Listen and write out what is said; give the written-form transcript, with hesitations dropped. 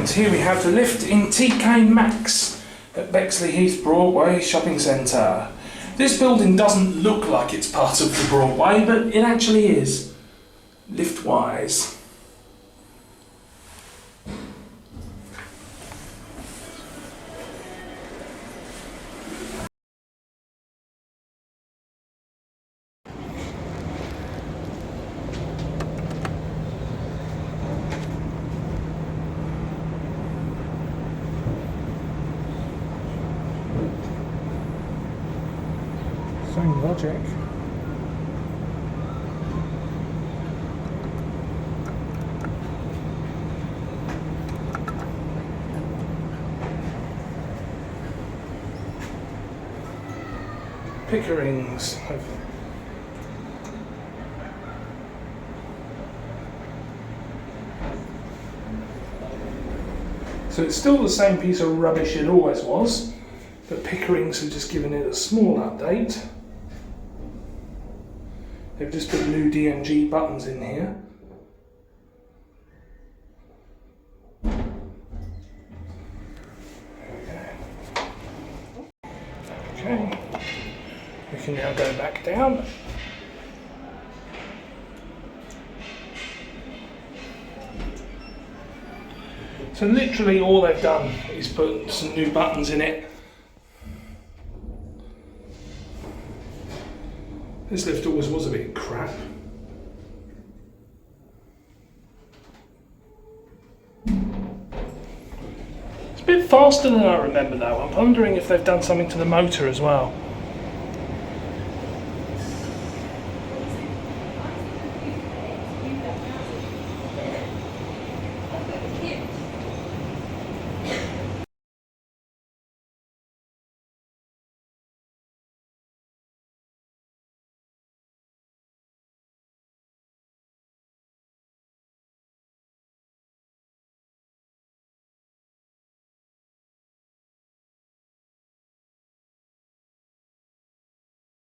And here we have the lift in TKMaxx at Bexleyheath Broadway Shopping Centre. This building doesn't look like it's part of the Broadway, but it actually is. Liftwise. Same logic. Pickerings. So it's still the same piece of rubbish it always was, but Pickerings have just given it a small update. They've just put new DMG buttons in here. Okay, we can now go back down. So literally all they've done is put some new buttons in it. This lift always was a bit crap. It's a bit faster than I remember though. I'm wondering if they've done something to the motor as well.